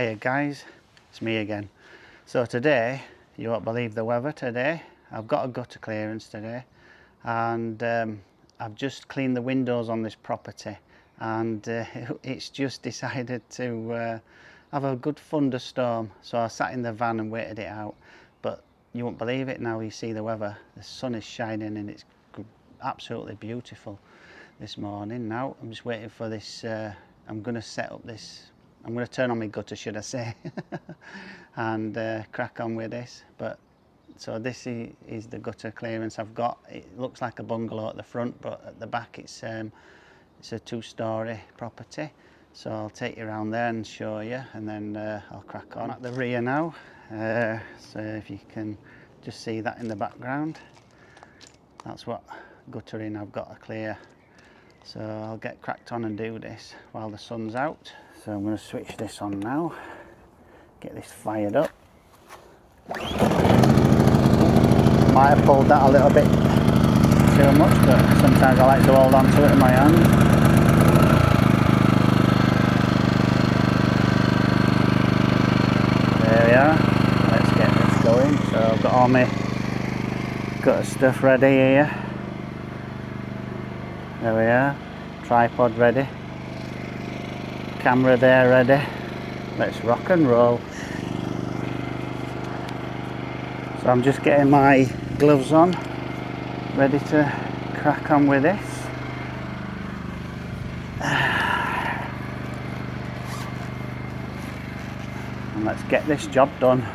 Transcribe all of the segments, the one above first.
Hey guys, it's me again. So today, you won't believe the weather today. I've got a gutter clearance today, and I've just cleaned the windows on this property, and it's just decided to have a good thunderstorm. So I sat in the van and waited it out, but you won't believe it now you see the weather. The sun is shining and it's absolutely beautiful this morning. Now I'm just waiting for this. I'm going to set up this. I'm going to turn on my gutter, should I say, and crack on with this. But so this is the gutter clearance I've got. It looks like a bungalow at the front, but at the back it's a 2-story property. So I'll take you around there and show you, and then I'll crack on at the rear now. So if you can just see that in the background, that's what guttering I've got to clear. So I'll get cracked on and do this while the sun's out. So I'm going to switch this on now, get this fired up. Might have pulled that a little bit too much, but sometimes I like to hold on to it in my hand. There we are, let's get this going. So I've got all my gutter stuff ready here. There we are, tripod ready, camera there ready. Let's rock and roll. So I'm just getting my gloves on, ready to crack on with this. And let's get this job done.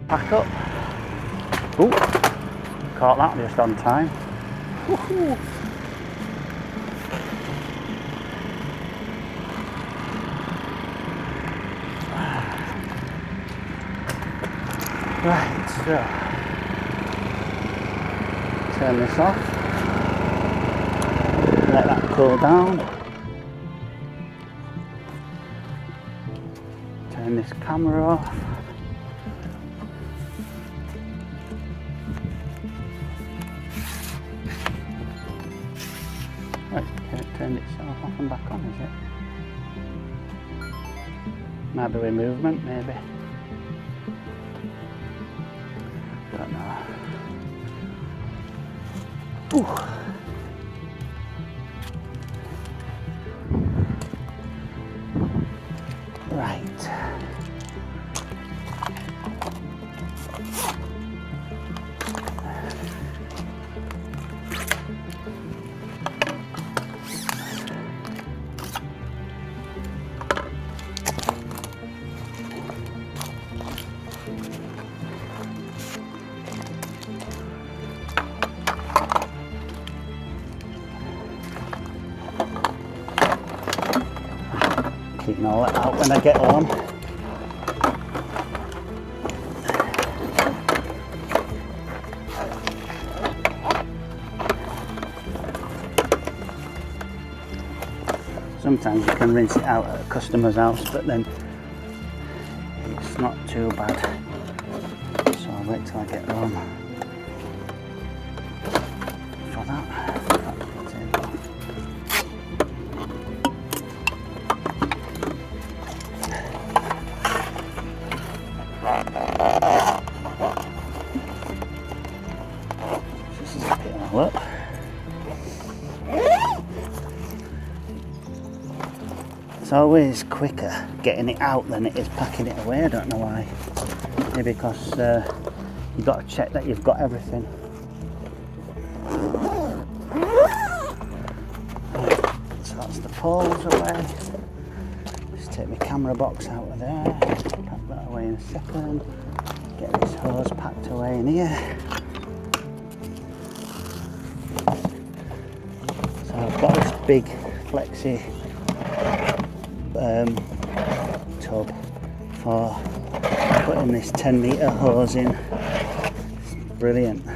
Pack up. Ooh, caught that just on time. Woohoo. Right, so turn this off, let that cool down, turn this camera off. Right, can it turn itself off and back on, is it? Might be with movement, maybe. Don't know. Ooh. Right. Keeping all that out when I get home. Sometimes you can rinse it out at a customer's house, but then it's not too bad. So I'll wait till I get home for that. Just zip it all up. It's always quicker getting it out than it is packing it away. I don't know why. Maybe because you've got to check that you've got everything. So that's the poles away. Just take my camera box out of there. Pack that away in a second. Get this hose packed away in here. So I've got this big flexi tub for putting this 10-metre hose in. It's brilliant. I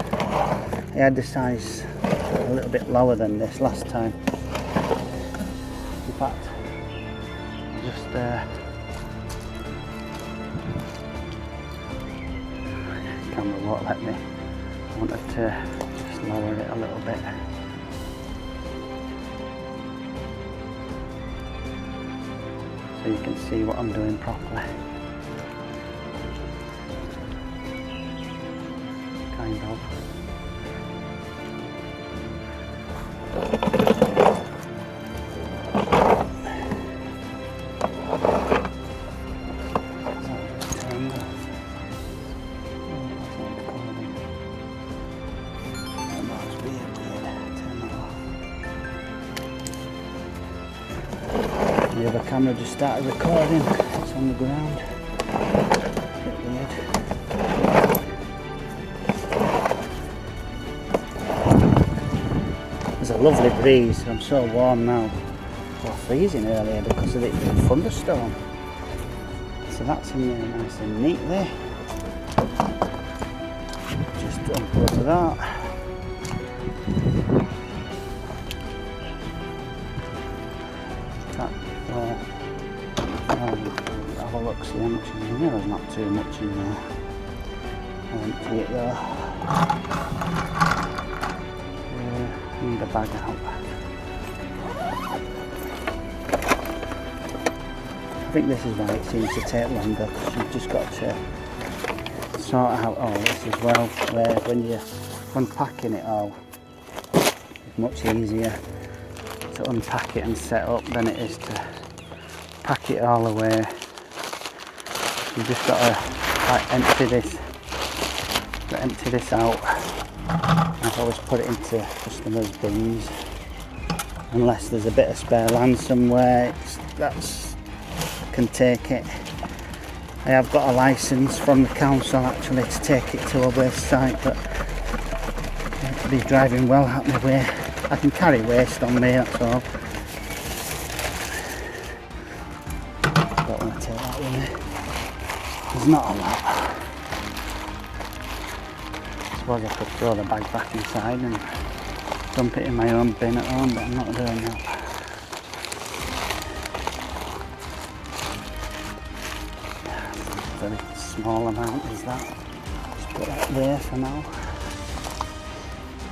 had the size a little bit lower than this last time. In fact, just camera won't let me. I wanted to just lower it a little bit. So you can see what I'm doing properly. Kind of. The other camera just started recording. It's on the ground. Bit weird. There's a lovely breeze. I'm so warm now. I was freezing earlier because of the thunderstorm. So that's in there nice and neat there. Just unplug that. Have a look, see how much is in there. There's not too much in there. I'll empty it though. Need a bag out. I think this is why it seems to take longer, because you've just got to sort out all this as well, where when you're unpacking it all, it's much easier to unpack it and set up than it is to pack it all away. You've just got to like empty this out. I've always put it into customers' bins, unless there's a bit of spare land somewhere that's can take it. I have got a licence from the council actually to take it to a waste site, but I have to be driving well out my way. I can carry waste on me, that's all. Don't want to take that with me. There's not a lot. I suppose I could throw the bag back inside and dump it in my own bin at home, but I'm not doing that. Very small amount is that. Just put that there for now.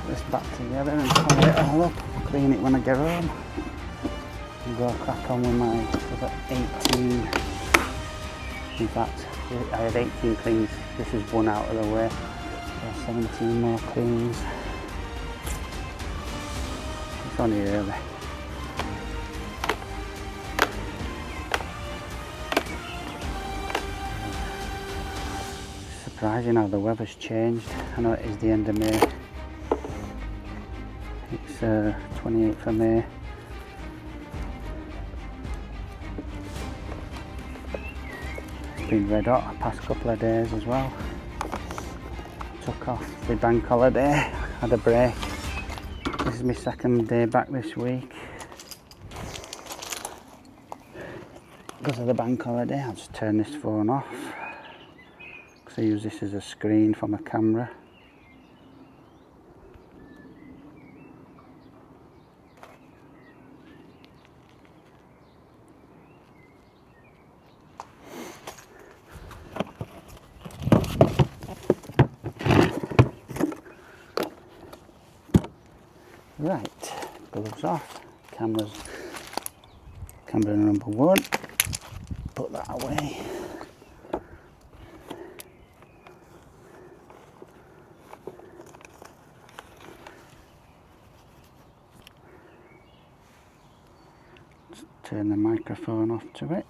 Put this back together and cover it all up. Clean it when I get home. And go crack on with my, I've got 18 In fact, I had 18 cleans, this is one out of the way. So 17 more cleans. It's only early. Surprising how the weather's changed. I know it is the end of May. It's 28th of May. It's been red hot the past couple of days as well. Took off the bank holiday, had a break. This is my second day back this week. Because of the bank holiday, I'll just turn this phone off. I use this as a screen for my camera. Right, gloves off, camera number one, put that away. Turn the microphone off to it.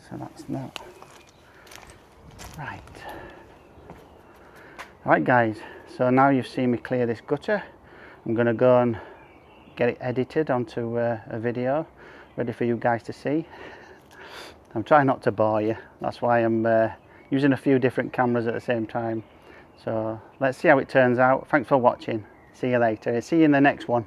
So that's that. Right guys, so now you've seen me clear this gutter. I'm going to go and get it edited onto a video ready for you guys to see. I'm trying not to bore you, that's why I'm using a few different cameras at the same time. So let's see how it turns out. Thanks for watching, see you later, see you in the next one.